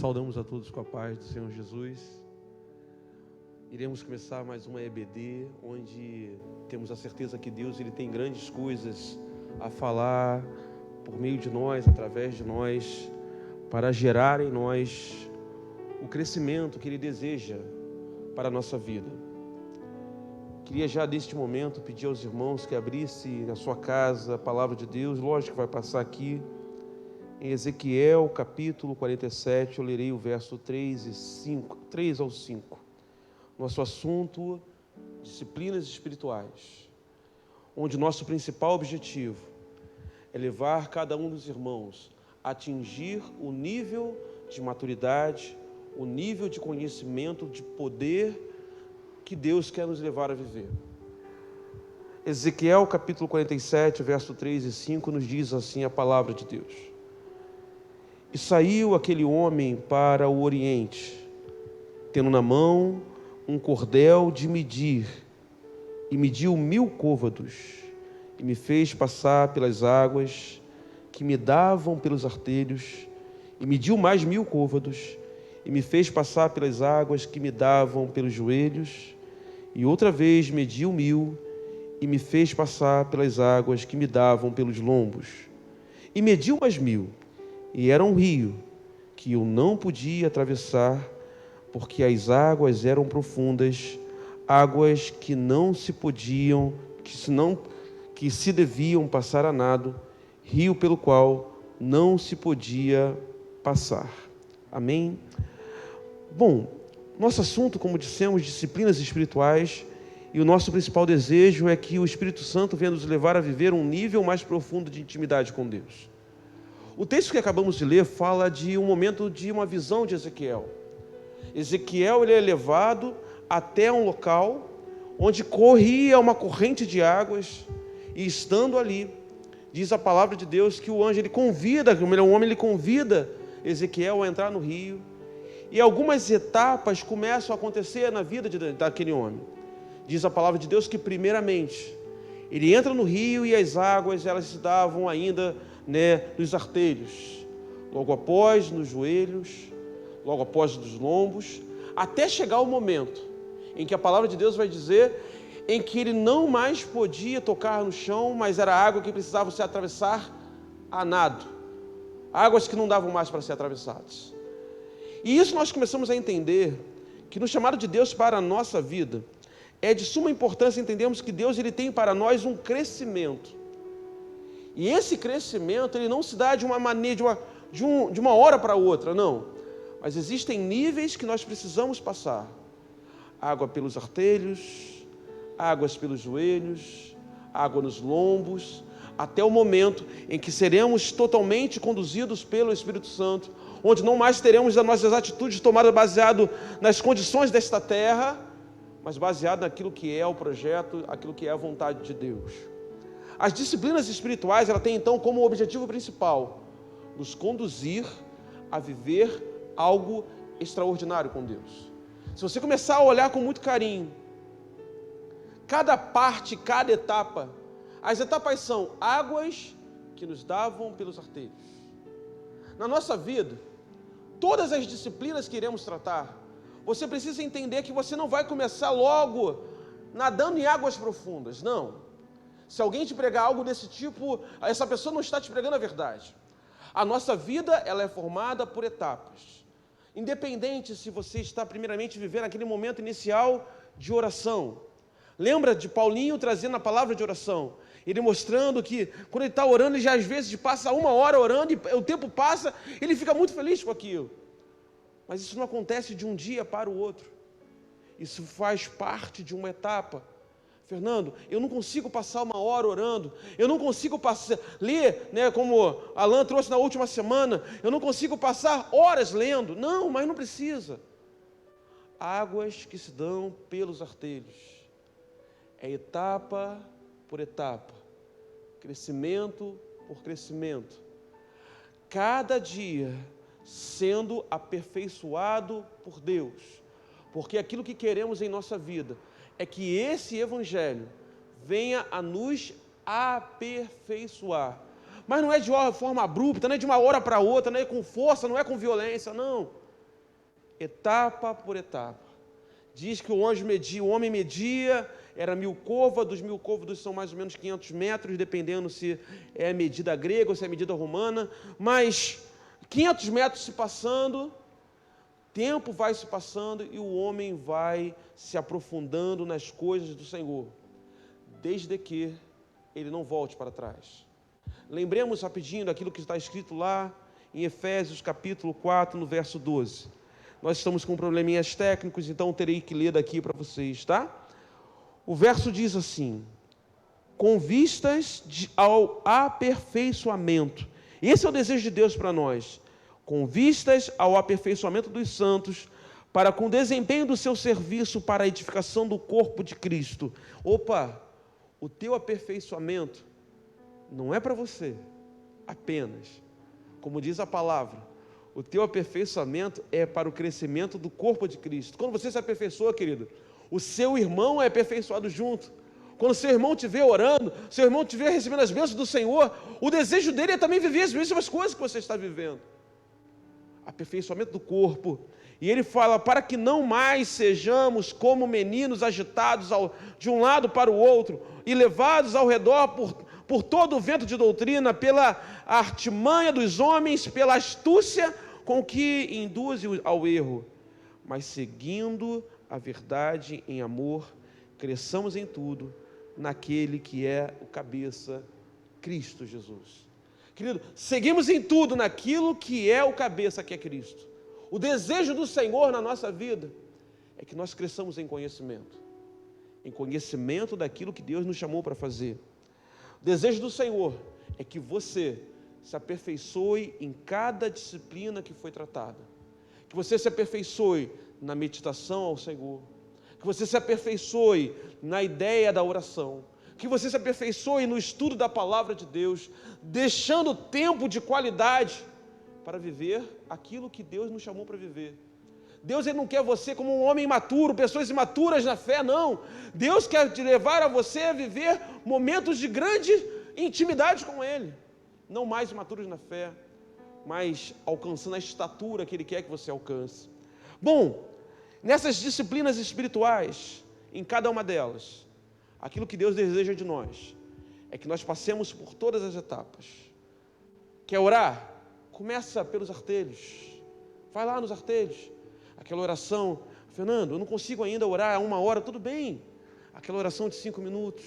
Saudamos a todos com a paz do Senhor Jesus. Iremos começar mais uma EBD, onde temos a certeza que Deus ele tem grandes coisas a falar por meio de nós, através de nós, para gerar em nós o crescimento que Ele deseja para a nossa vida. Queria já neste momento pedir aos irmãos que abrissem na sua casa a palavra de Deus. Lógico que vai passar aqui em Ezequiel capítulo 47, eu lerei o verso 3 ao 5. Nosso assunto, disciplinas espirituais, onde nosso principal objetivo é levar cada um dos irmãos a atingir o nível de maturidade, o nível de conhecimento, de poder que Deus quer nos levar a viver. Ezequiel capítulo 47, verso 3 e 5 nos diz assim a palavra de Deus. E saiu aquele homem para o oriente, tendo na mão um cordel de medir, e mediu 1000 côvados, e me fez passar pelas águas que me davam pelos artelhos, e mediu mais 1000 côvados, e me fez passar pelas águas que me davam pelos joelhos, e outra vez mediu 1000, e me fez passar pelas águas que me davam pelos lombos, e mediu mais 1000, e era um rio que eu não podia atravessar, porque as águas eram profundas, águas que não se podiam, que se deviam passar a nado, rio pelo qual não se podia passar. Amém? Bom, nosso assunto, como dissemos, disciplinas espirituais, e o nosso principal desejo é que o Espírito Santo venha nos levar a viver um nível mais profundo de intimidade com Deus. O texto que acabamos de ler fala de um momento de uma visão de Ezequiel. Ezequiel ele é levado até um local onde corria uma corrente de águas, e estando ali, diz a palavra de Deus que o anjo, o homem convida Ezequiel a entrar no rio, e algumas etapas começam a acontecer na vida daquele homem. Diz a palavra de Deus que primeiramente, ele entra no rio e as águas elas se davam ainda nos artelhos, logo após nos joelhos, logo após nos lombos, até chegar o momento em que a palavra de Deus vai dizer em que ele não mais podia tocar no chão, mas era água que precisava se atravessar a nado, águas que não davam mais para ser atravessadas. E isso nós começamos a entender que no chamado de Deus para a nossa vida é de suma importância entendermos que Deus ele tem para nós um crescimento. E esse crescimento ele não se dá de uma maneira, de uma hora para outra, não. Mas existem níveis que nós precisamos passar. Água pelos artelhos, águas pelos joelhos, água nos lombos, até o momento em que seremos totalmente conduzidos pelo Espírito Santo, onde não mais teremos as nossas atitudes tomadas baseado nas condições desta terra, mas baseado naquilo que é o projeto, aquilo que é a vontade de Deus. As disciplinas espirituais, ela tem então como objetivo principal nos conduzir a viver algo extraordinário com Deus. Se você começar a olhar com muito carinho, cada parte, cada etapa, as etapas são águas que nos davam pelos artelhos. Na nossa vida, todas as disciplinas que iremos tratar, você precisa entender que você não vai começar logo nadando em águas profundas, não. Se alguém te pregar algo desse tipo, essa pessoa não está te pregando a verdade. A nossa vida, ela é formada por etapas. Independente se você está primeiramente vivendo aquele momento inicial de oração. Lembra de Paulinho trazendo a palavra de oração? Ele mostrando que quando ele está orando, ele já às vezes passa 1 hora orando, e o tempo passa, ele fica muito feliz com aquilo. Mas isso não acontece de um dia para o outro. Isso faz parte de uma etapa. Fernando, eu não consigo passar 1 hora orando, eu não consigo ler, como Alan trouxe na última semana, eu não consigo passar horas lendo. Não, mas não precisa. Águas que se dão pelos artelhos. É etapa por etapa, crescimento por crescimento. Cada dia sendo aperfeiçoado por Deus, porque aquilo que queremos em nossa vida é que esse evangelho venha a nos aperfeiçoar. Mas não é de forma abrupta, não é de uma hora para outra, não é com força, não é com violência, não. etapa por etapa. Diz que o homem media, era 1000 côvados, 1000 côvados são mais ou menos 500 metros, dependendo se é a medida grega ou se é a medida romana, mas 500 metros se passando, tempo vai se passando e o homem vai se aprofundando nas coisas do Senhor, desde que ele não volte para trás. Lembremos rapidinho daquilo que está escrito lá em Efésios capítulo 4, no verso 12. Nós estamos com probleminhas técnicos, então terei que ler daqui para vocês, tá? O verso diz assim: com vistas ao aperfeiçoamento. Esse é o desejo de Deus para nós. Com vistas ao aperfeiçoamento dos santos, para com o desempenho do seu serviço para a edificação do corpo de Cristo. Opa, o teu aperfeiçoamento não é para você apenas. Como diz a palavra, o teu aperfeiçoamento é para o crescimento do corpo de Cristo. Quando você se aperfeiçoa, querido, o seu irmão é aperfeiçoado junto. Quando seu irmão te vê orando, seu irmão te vê recebendo as bênçãos do Senhor, o desejo dele é também viver as mesmas coisas que você está vivendo. Aperfeiçoamento do corpo. E ele fala, para que não mais sejamos como meninos agitados de um lado para o outro e levados ao redor por todo o vento de doutrina, pela artimanha dos homens, pela astúcia com que induzem ao erro, mas seguindo a verdade em amor, cresçamos em tudo naquele que é o cabeça, Cristo Jesus. Querido, seguimos em tudo naquilo que é o cabeça, que é Cristo. O desejo do Senhor na nossa vida é que nós cresçamos em conhecimento daquilo que Deus nos chamou para fazer. O desejo do Senhor é que você se aperfeiçoe em cada disciplina que foi tratada, que você se aperfeiçoe na meditação ao Senhor, que você se aperfeiçoe na ideia da oração, que você se aperfeiçoe no estudo da palavra de Deus, deixando tempo de qualidade para viver aquilo que Deus nos chamou para viver. Deus, ele não quer você como um homem imaturo, pessoas imaturas na fé, não. Deus quer te levar a você a viver momentos de grande intimidade com Ele, não mais imaturos na fé, mas alcançando a estatura que Ele quer que você alcance. Bom, nessas disciplinas espirituais, em cada uma delas, aquilo que Deus deseja de nós é que nós passemos por todas as etapas. Quer orar? Começa pelos artelhos. Vai lá nos artelhos. Aquela oração, Fernando, eu não consigo ainda orar 1 hora, tudo bem. Aquela oração de 5 minutos,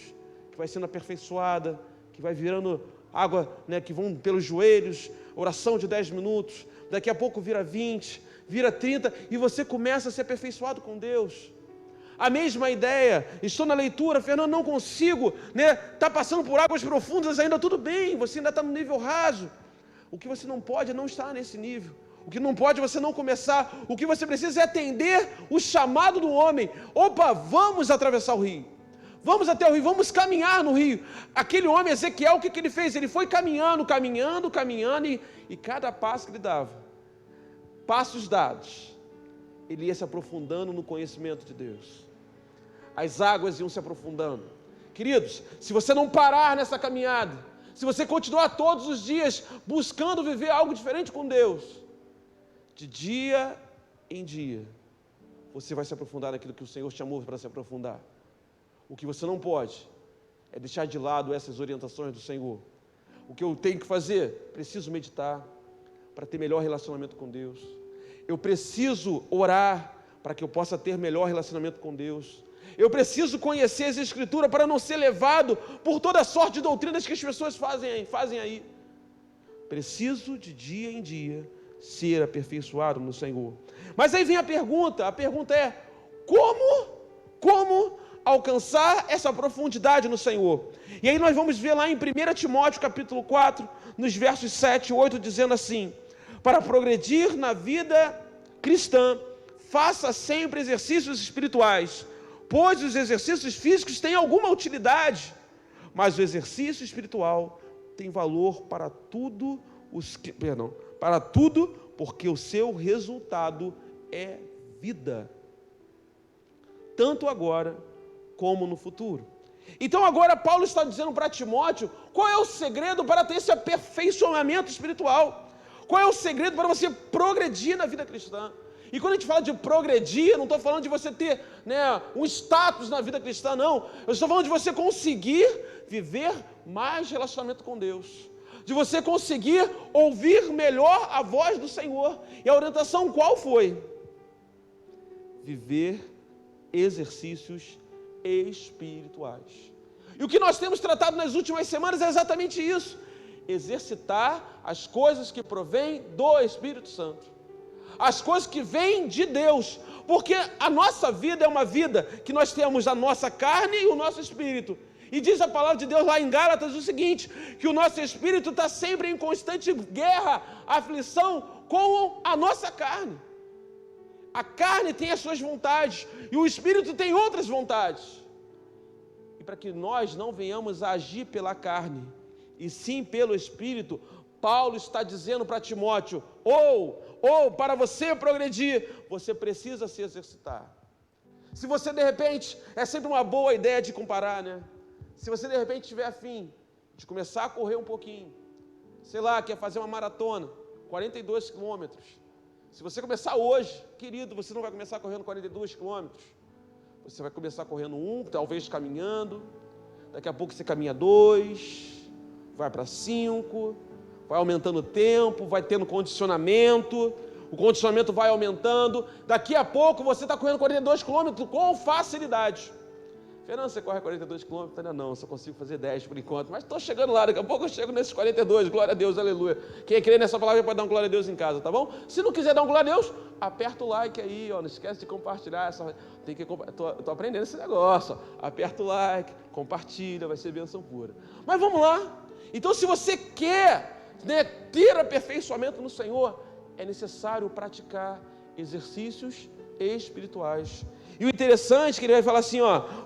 que vai sendo aperfeiçoada, que vai virando água, né, que vão pelos joelhos, oração de 10 minutos, daqui a pouco vira 20, vira 30, e você começa a ser aperfeiçoado com Deus. A mesma ideia, estou na leitura, Fernando, não consigo, está passando por águas profundas ainda, tudo bem, você ainda está no nível raso. O que você não pode é não estar nesse nível. O que não pode é você não começar. O que você precisa é atender o chamado do homem. Opa, vamos atravessar o rio. Vamos até o rio, vamos caminhar no rio. Aquele homem, Ezequiel, o que ele fez? Ele foi caminhando, e cada passo que ele dava, passos dados, ele ia se aprofundando no conhecimento de Deus. As águas iam se aprofundando. Queridos, se você não parar nessa caminhada, se você continuar todos os dias buscando viver algo diferente com Deus, de dia em dia, você vai se aprofundar naquilo que o Senhor chamou para se aprofundar. O que você não pode é deixar de lado essas orientações do Senhor. O que eu tenho que fazer? Preciso meditar para ter melhor relacionamento com Deus. Eu preciso orar para que eu possa ter melhor relacionamento com Deus. Eu preciso conhecer as Escrituras para não ser levado por toda sorte de doutrinas que as pessoas fazem aí. Preciso de dia em dia ser aperfeiçoado no Senhor. Mas aí vem a pergunta é: como alcançar essa profundidade no Senhor? E aí nós vamos ver lá em 1 Timóteo capítulo 4, nos versos 7 e 8, dizendo assim: para progredir na vida cristã, faça sempre exercícios espirituais, pois os exercícios físicos têm alguma utilidade, mas o exercício espiritual tem valor para tudo, porque o seu resultado é vida, tanto agora como no futuro. Então agora Paulo está dizendo para Timóteo qual é o segredo para ter esse aperfeiçoamento espiritual, qual é o segredo para você progredir na vida cristã. E quando a gente fala de progredir, eu não estou falando de você ter, um status na vida cristã, não. Eu estou falando de você conseguir viver mais relacionamento com Deus. De você conseguir ouvir melhor a voz do Senhor. E a orientação qual foi? Viver exercícios espirituais. E o que nós temos tratado nas últimas semanas é exatamente isso. Exercitar as coisas que provêm do Espírito Santo. As coisas que vêm de Deus, porque a nossa vida é uma vida que nós temos a nossa carne e o nosso espírito, e diz a palavra de Deus lá em Gálatas o seguinte, que o nosso espírito está sempre em constante guerra, aflição com a nossa carne. A carne tem as suas vontades, e o espírito tem outras vontades, e para que nós não venhamos a agir pela carne, e sim pelo espírito, Paulo está dizendo para Timóteo, para você progredir, você precisa se exercitar. Se você de repente, é sempre uma boa ideia de comparar, Se você de repente tiver afim de começar a correr um pouquinho, sei lá, quer fazer uma maratona, 42 quilômetros. Se você começar hoje, querido, você não vai começar correndo 42 quilômetros. Você vai começar correndo 1, talvez caminhando, daqui a pouco você caminha 2, vai para 5, vai aumentando o tempo, vai tendo condicionamento, o condicionamento vai aumentando, daqui a pouco você está correndo 42 quilômetros com facilidade. Fernando, você corre 42 quilômetros? Ainda não, só consigo fazer 10 por enquanto, mas estou chegando lá, daqui a pouco eu chego nesses 42, glória a Deus, aleluia. Quem crê nessa palavra pode dar um glória a Deus em casa, tá bom? Se não quiser dar um glória a Deus, aperta o like aí, não esquece de compartilhar, estou aprendendo esse negócio, aperta o like, compartilha, vai ser bênção pura. Mas vamos lá, então se você quer ter aperfeiçoamento no Senhor, é necessário praticar exercícios espirituais. E o interessante é que ele vai falar assim,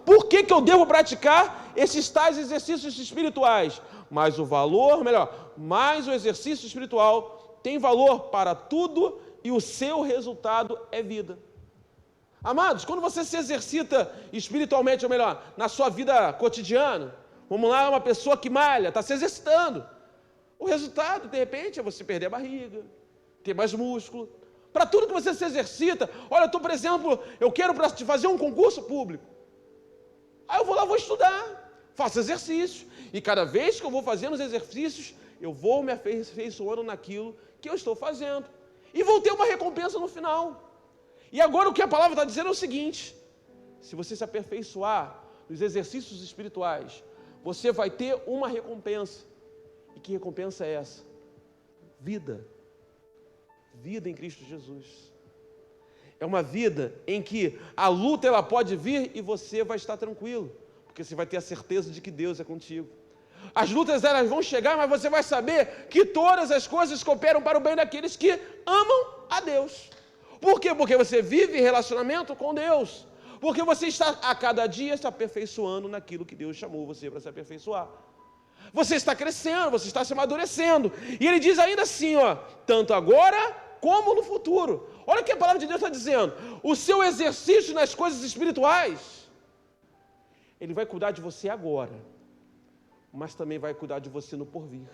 por que eu devo praticar esses tais exercícios espirituais? Mas o exercício espiritual tem valor para tudo e o seu resultado é vida. Amados, quando você se exercita espiritualmente, na sua vida cotidiana, vamos lá, uma pessoa que malha, está se exercitando. O resultado, de repente, é você perder a barriga, ter mais músculo. Para tudo que você se exercita, por exemplo, eu quero fazer um concurso público. Aí eu vou lá, vou estudar, faço exercícios. E cada vez que eu vou fazendo os exercícios, eu vou me aperfeiçoando naquilo que eu estou fazendo. E vou ter uma recompensa no final. E agora o que a palavra está dizendo é o seguinte, se você se aperfeiçoar nos exercícios espirituais, você vai ter uma recompensa. E que recompensa é essa? Vida. Vida em Cristo Jesus. É uma vida em que a luta ela pode vir e você vai estar tranquilo, porque você vai ter a certeza de que Deus é contigo. As lutas elas vão chegar, mas você vai saber que todas as coisas cooperam para o bem daqueles que amam a Deus. Por quê? Porque você vive em relacionamento com Deus. Porque você está a cada dia se aperfeiçoando naquilo que Deus chamou você para se aperfeiçoar. Você está crescendo, você está se amadurecendo. E ele diz ainda assim, tanto agora como no futuro. Olha o que a palavra de Deus está dizendo. O seu exercício nas coisas espirituais, ele vai cuidar de você agora, mas também vai cuidar de você no porvir.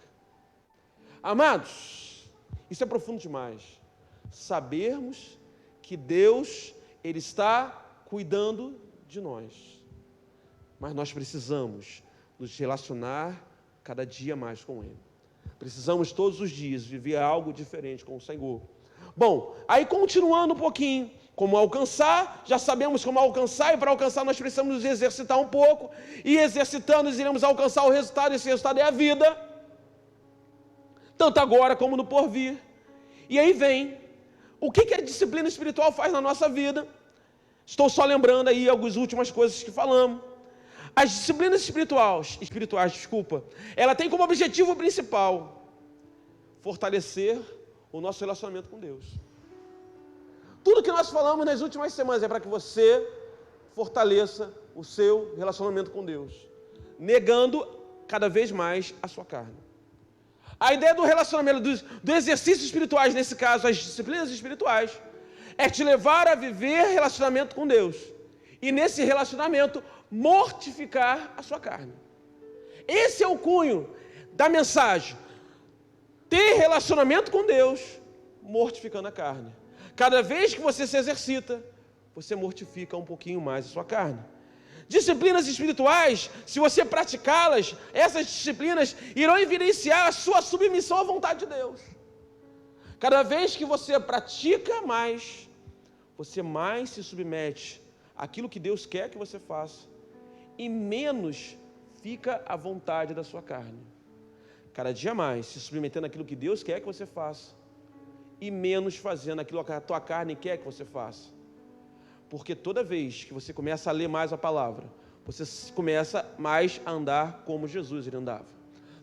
Amados, isso é profundo demais. Sabermos que Deus, Ele está cuidando de nós. Mas nós precisamos nos relacionar cada dia mais com Ele. Precisamos todos os dias viver algo diferente com o Senhor. Bom, aí continuando um pouquinho, como alcançar, já sabemos como alcançar, e para alcançar nós precisamos nos exercitar um pouco, e exercitando nós iremos alcançar o resultado, esse resultado é a vida, tanto agora como no porvir. E aí vem, o que a disciplina espiritual faz na nossa vida? Estou só lembrando aí algumas últimas coisas que falamos. As disciplinas espirituais, ela tem como objetivo principal fortalecer o nosso relacionamento com Deus. Tudo que nós falamos nas últimas semanas é para que você fortaleça o seu relacionamento com Deus, negando cada vez mais a sua carne. A ideia do relacionamento, do exercício espirituais, nesse caso, as disciplinas espirituais, é te levar a viver relacionamento com Deus. E nesse relacionamento, mortificar a sua carne. Esse é o cunho da mensagem. Ter relacionamento com Deus, mortificando a carne. Cada vez que você se exercita, você mortifica um pouquinho mais a sua carne. Disciplinas espirituais, se você praticá-las, essas disciplinas irão evidenciar a sua submissão à vontade de Deus. Cada vez que você pratica mais, você mais se submete àquilo que Deus quer que você faça e menos fica à vontade da sua carne. Cada dia mais se submetendo àquilo que Deus quer que você faça e menos fazendo aquilo que a tua carne quer que você faça. Porque toda vez que você começa a ler mais a palavra, você começa mais a andar como Jesus ele andava.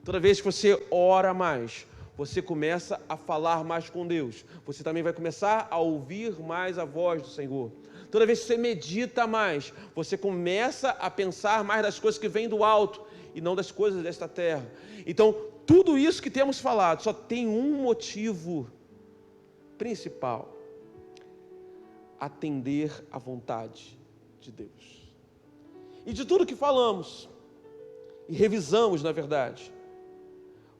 Toda vez que você ora mais, você começa a falar mais com Deus. Você também vai começar a ouvir mais a voz do Senhor. Toda vez que você medita mais, você começa a pensar mais das coisas que vêm do alto e não das coisas desta terra. Então, tudo isso que temos falado só tem um motivo principal: atender à vontade de Deus. E de tudo que falamos e revisamos, na verdade,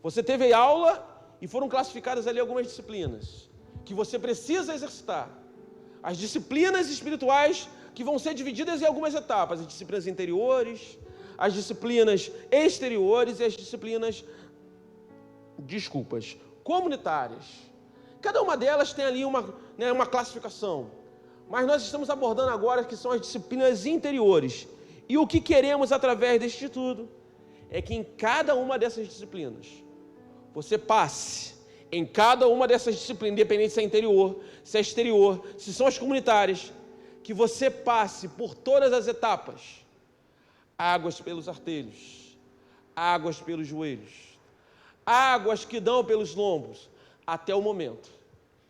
você teve aula e foram classificadas ali algumas disciplinas que você precisa exercitar. As disciplinas espirituais que vão ser divididas em algumas etapas: as disciplinas interiores, as disciplinas exteriores e as disciplinas, comunitárias. Cada uma delas tem ali uma classificação. Mas nós estamos abordando agora que são as disciplinas interiores. E o que queremos através deste estudo é que em cada uma dessas disciplinas, você passe em cada uma dessas disciplinas, independente se é interior, se é exterior, se são as comunitárias, que você passe por todas as etapas: águas pelos artelhos, águas pelos joelhos, águas que dão pelos lombos, até o momento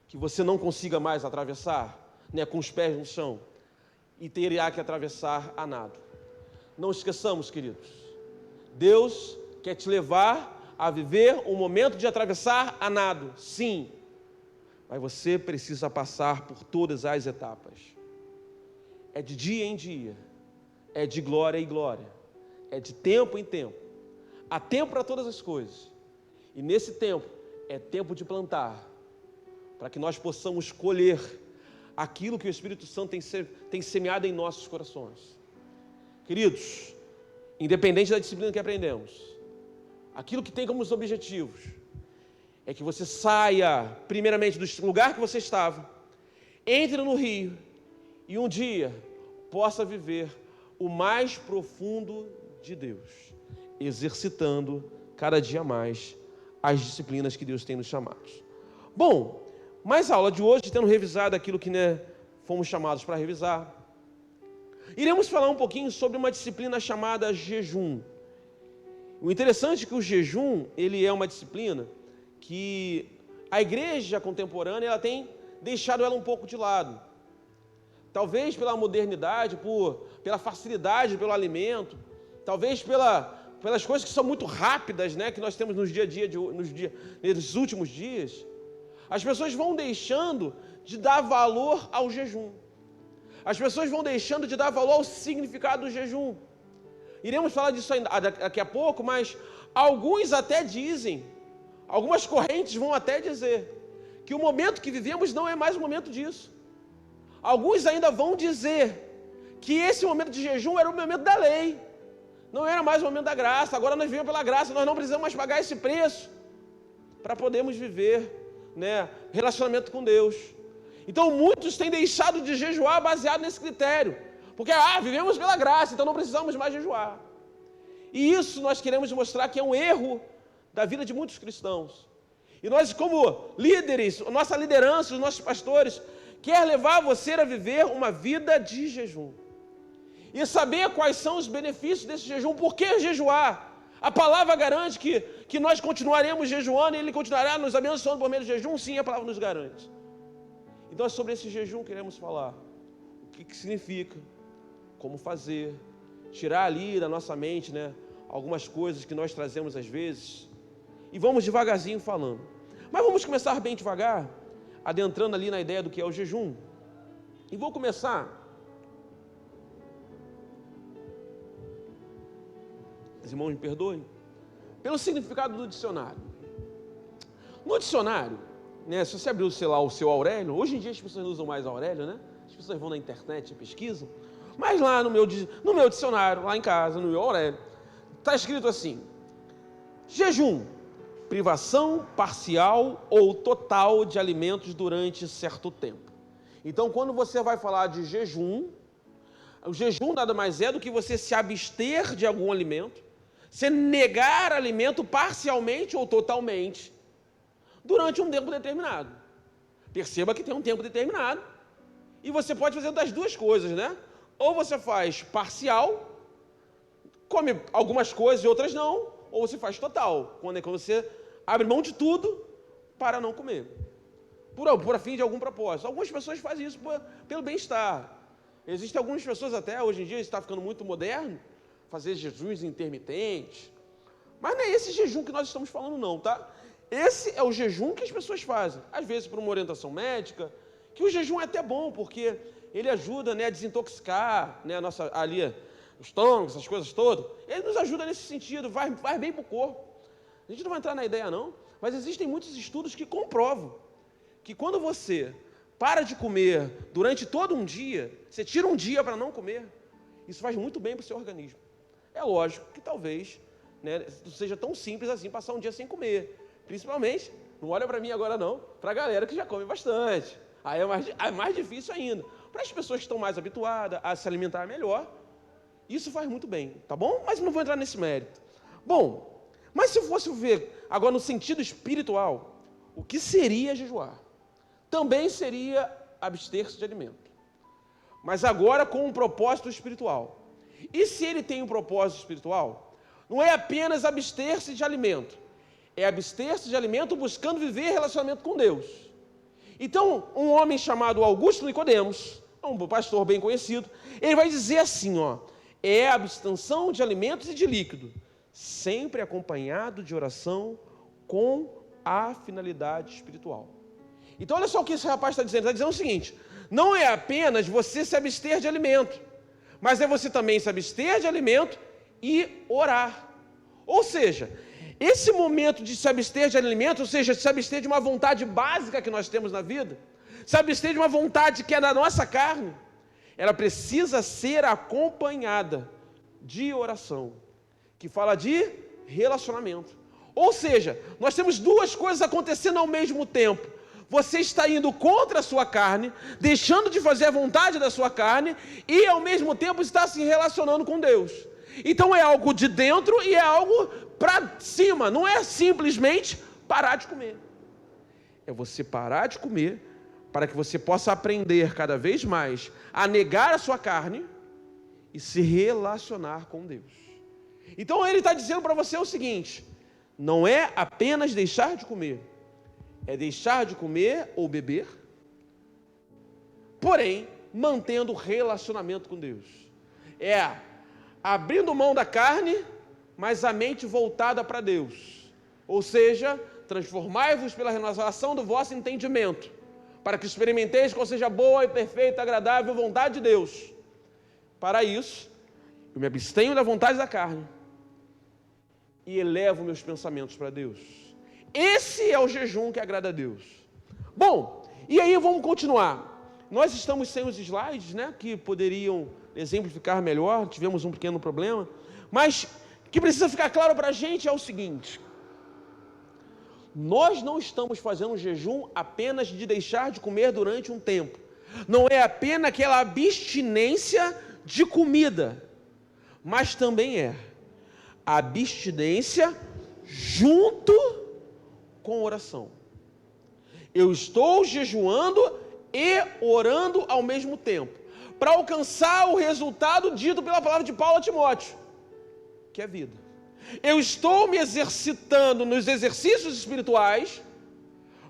que você não consiga mais atravessar, com os pés no chão, e terá que atravessar a nado. Não esqueçamos, queridos, Deus quer te levar a viver um momento de atravessar a nado, sim, mas você precisa passar por todas as etapas. É de dia em dia, é de glória em glória, é de tempo em tempo. Há tempo para todas as coisas, e nesse tempo é tempo de plantar, para que nós possamos colher aquilo que o Espírito Santo tem semeado em nossos corações. Queridos, independente da disciplina que aprendemos, aquilo que tem como objetivos é que você saia primeiramente do lugar que você estava, entre no rio e um dia possa viver o mais profundo de Deus, exercitando cada dia mais as disciplinas que Deus tem nos chamados. Bom, mas a aula de hoje, tendo revisado aquilo que fomos chamados para revisar, iremos falar um pouquinho sobre uma disciplina chamada jejum. O interessante é que o jejum, ele é uma disciplina que a igreja contemporânea ela tem deixado ela um pouco de lado. Talvez pela modernidade, pela facilidade pelo alimento, talvez pelas coisas que são muito rápidas, que nós temos nos nos últimos dias. As pessoas vão deixando de dar valor ao jejum. As pessoas vão deixando de dar valor ao significado do jejum. Iremos falar disso ainda daqui a pouco, mas alguns até dizem, algumas correntes vão até dizer, que o momento que vivemos não é mais o momento disso. Alguns ainda vão dizer que esse momento de jejum era o momento da lei, não era mais o momento da graça. Agora nós vivemos pela graça, nós não precisamos mais pagar esse preço para podermos viver relacionamento com Deus. Então muitos têm deixado de jejuar baseado nesse critério, porque vivemos pela graça, então não precisamos mais jejuar. E isso nós queremos mostrar que é um erro da vida de muitos cristãos. E nós, como líderes, nossa liderança, os nossos pastores, quer levar você a viver uma vida de jejum e saber quais são os benefícios desse jejum. Por que jejuar? A palavra garante que nós continuaremos jejuando e Ele continuará nos abençoando por meio do jejum. Sim, a palavra nos garante. Então é sobre esse jejum que queremos falar. O que significa, como fazer, tirar ali da nossa mente algumas coisas que nós trazemos às vezes. E vamos devagarzinho falando. Mas vamos começar bem devagar, adentrando ali na ideia do que é o jejum. E vou começar... Os irmãos me perdoem, pelo significado do dicionário. No dicionário, né? Se você abrir, sei lá, o seu Aurélio, hoje em dia as pessoas não usam mais Aurélio, né? As pessoas vão na internet e pesquisam. Mas lá no meu dicionário, lá em casa, no meu Aurélio, está escrito assim: jejum, privação parcial ou total de alimentos durante certo tempo. Então, quando você vai falar de jejum, o jejum nada mais é do que você se abster de algum alimento, você negar alimento parcialmente ou totalmente durante um tempo determinado. Perceba que tem um tempo determinado e você pode fazer das duas coisas, né? Ou você faz parcial, come algumas coisas e outras não, ou você faz total, quando você abre mão de tudo para não comer, por fim de algum propósito. Algumas pessoas fazem isso pelo bem-estar. Existem algumas pessoas até, hoje em dia, está ficando muito moderno, fazer jejuns intermitentes, mas não é esse jejum que nós estamos falando não, tá? Esse é o jejum que as pessoas fazem, às vezes por uma orientação médica, que o jejum é até bom, porque ele ajuda, né, a desintoxicar, né, o estômago, essas coisas todas. Ele nos ajuda nesse sentido, faz bem para o corpo. A gente não vai entrar na ideia não, mas existem muitos estudos que comprovam que quando você para de comer durante todo um dia, você tira um dia para não comer, isso faz muito bem para o seu organismo. É lógico que talvez, né, não seja tão simples assim passar um dia sem comer. Principalmente, não olha para mim agora não, para a galera que já come bastante. Aí é mais difícil ainda. Para as pessoas que estão mais habituadas a se alimentar melhor, isso faz muito bem, tá bom? Mas não vou entrar nesse mérito. Bom, mas se eu fosse ver agora no sentido espiritual, o que seria jejuar? Também seria abster-se de alimento. Mas agora com um propósito espiritual. E se ele tem um propósito espiritual, não é apenas abster-se de alimento, é abster-se de alimento buscando viver relacionamento com Deus. Então, um homem chamado Augusto Nicodemos, um pastor bem conhecido, ele vai dizer assim, é a abstenção de alimentos e de líquido, sempre acompanhado de oração com a finalidade espiritual. Então, olha só o que esse rapaz está dizendo o seguinte: não é apenas você se abster de alimento, mas é você também se abster de alimento e orar. Ou seja, esse momento de se abster de alimento, ou seja, se abster de uma vontade básica que nós temos na vida, se abster de uma vontade que é da nossa carne, ela precisa ser acompanhada de oração, que fala de relacionamento. Ou seja, nós temos duas coisas acontecendo ao mesmo tempo. Você está indo contra a sua carne, deixando de fazer a vontade da sua carne, e ao mesmo tempo está se relacionando com Deus. Então é algo de dentro e é algo para cima, não é simplesmente parar de comer. É você parar de comer para que você possa aprender cada vez mais a negar a sua carne e se relacionar com Deus. Então ele está dizendo para você o seguinte: não é apenas deixar de comer, é deixar de comer ou beber, porém mantendo relacionamento com Deus. É abrindo mão da carne, mas a mente voltada para Deus. Ou seja, transformai-vos pela renovação do vosso entendimento, para que experimenteis qual seja a boa e perfeita, agradável vontade de Deus. Para isso, eu me abstenho da vontade da carne e elevo meus pensamentos para Deus. Esse é o jejum que agrada a Deus. Bom, e aí vamos continuar. Nós estamos sem os slides, né, que poderiam exemplificar melhor, tivemos um pequeno problema, mas o que precisa ficar claro para a gente é o seguinte: nós não estamos fazendo um jejum apenas de deixar de comer durante um tempo, não é apenas aquela abstinência de comida, mas também é a abstinência junto com oração. Eu estou jejuando e orando ao mesmo tempo, para alcançar o resultado dito pela palavra de Paulo a Timóteo, que é vida. Eu estou me exercitando nos exercícios espirituais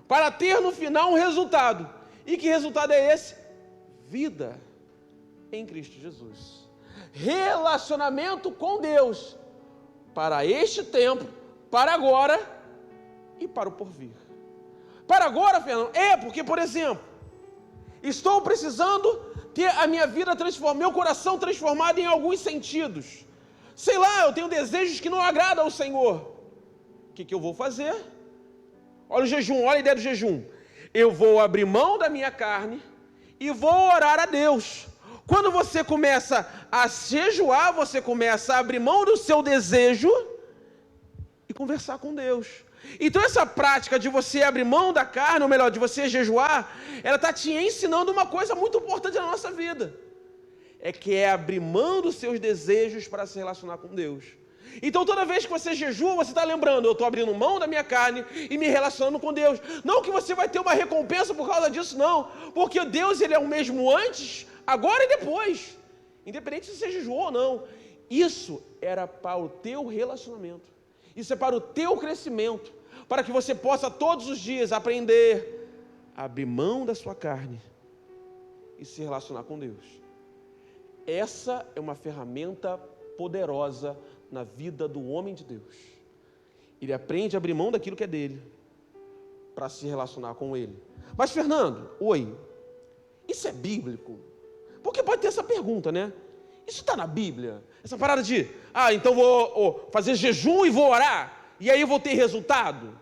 para ter no final um resultado. E que resultado é esse? Vida em Cristo Jesus. Relacionamento com Deus para este tempo, para agora e para o porvir. Para agora, Fernando, porque, por exemplo, estou precisando ter a minha vida transformada, meu coração transformado em alguns sentidos. Sei lá, eu tenho desejos que não agradam ao Senhor. O que eu vou fazer? Olha o jejum, olha a ideia do jejum. Eu vou abrir mão da minha carne e vou orar a Deus. Quando você começa a jejuar, você começa a abrir mão do seu desejo e conversar com Deus. Então essa prática de você abrir mão da carne, ou melhor, de você jejuar, ela está te ensinando uma coisa muito importante na nossa vida. É abrir mão dos seus desejos para se relacionar com Deus. Então toda vez que você jejua, você está lembrando, eu estou abrindo mão da minha carne e me relacionando com Deus. Não que você vai ter uma recompensa por causa disso, não. Porque Deus, ele é o mesmo antes, agora e depois. Independente se você jejuou ou não. Isso era para o teu relacionamento. Isso é para o teu crescimento. Para que você possa todos os dias aprender a abrir mão da sua carne e se relacionar com Deus. Essa é uma ferramenta poderosa na vida do homem de Deus. Ele aprende a abrir mão daquilo que é dele para se relacionar com ele. Mas Fernando, isso é bíblico? Porque pode ter essa pergunta, né? Isso está na Bíblia? Essa parada de, então vou fazer jejum e vou orar, e aí eu vou ter resultado?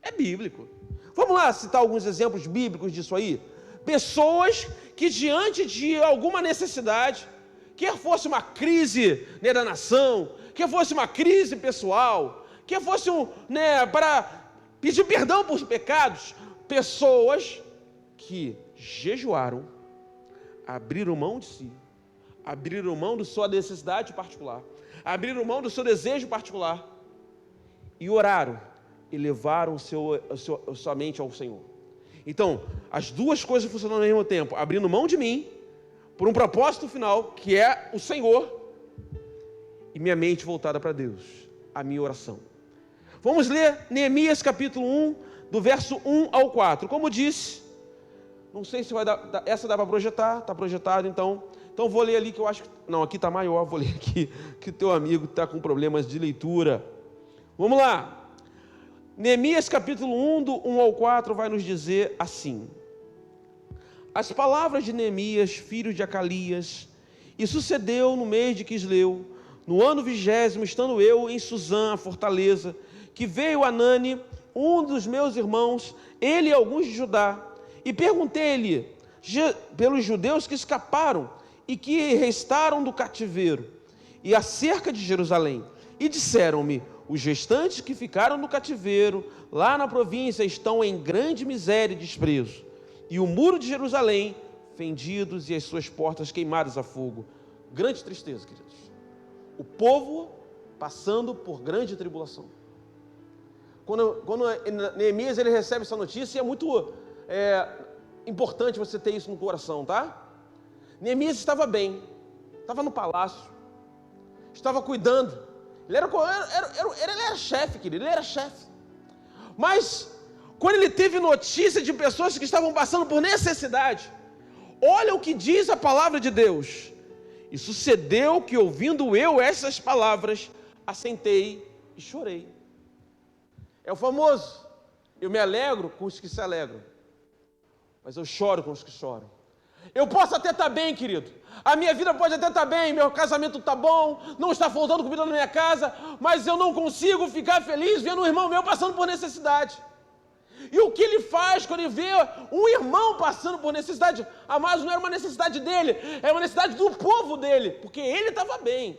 É bíblico. Vamos lá citar alguns exemplos bíblicos disso aí? Pessoas que diante de alguma necessidade, quer fosse uma crise, né, da nação, quer fosse uma crise pessoal, quer fosse para pedir perdão por pecados, pessoas que jejuaram, abriram mão de si, abriram mão da sua necessidade particular, abriram mão do seu desejo particular e oraram e levaram sua mente ao Senhor. Então, as duas coisas funcionam ao mesmo tempo, abrindo mão de mim, por um propósito final, que é o Senhor, e minha mente voltada para Deus, a minha oração. Vamos ler Neemias capítulo 1, do verso 1 ao 4. Como disse, não sei se vai dar, essa dá para projetar, está projetado, então vou ler ali que eu acho, não, aqui está maior, vou ler aqui, que o teu amigo está com problemas de leitura. Vamos lá. Neemias capítulo 1, do 1 ao 4, vai nos dizer assim: as palavras de Neemias, filho de Acalias, e sucedeu no mês de Quisleu, no ano 20º, estando eu em Suzã, a fortaleza, que veio Anani, um dos meus irmãos, ele e alguns de Judá, e perguntei-lhe pelos judeus que escaparam e que restaram do cativeiro, e acerca de Jerusalém, e disseram-me: os restantes que ficaram no cativeiro, lá na província, estão em grande miséria e desprezo, e o muro de Jerusalém fendidos e as suas portas queimadas a fogo. Grande tristeza, queridos. O povo passando por grande tribulação. Quando Neemias ele recebe essa notícia, é muito importante você ter isso no coração, tá? Neemias estava bem, estava no palácio, estava cuidando. Ele era chefe, querido, ele era chefe. Mas, quando ele teve notícia de pessoas que estavam passando por necessidade, olha o que diz a palavra de Deus. E sucedeu que, ouvindo eu essas palavras, assentei e chorei. É o famoso, eu me alegro com os que se alegram, mas eu choro com os que choram. Eu posso até estar bem, querido, a minha vida pode até estar bem, meu casamento está bom, não está faltando comida na minha casa, mas eu não consigo ficar feliz vendo um irmão meu passando por necessidade. E o que ele faz quando ele vê um irmão passando por necessidade? Mas não era uma necessidade dele, é uma necessidade do povo dele, porque ele estava bem.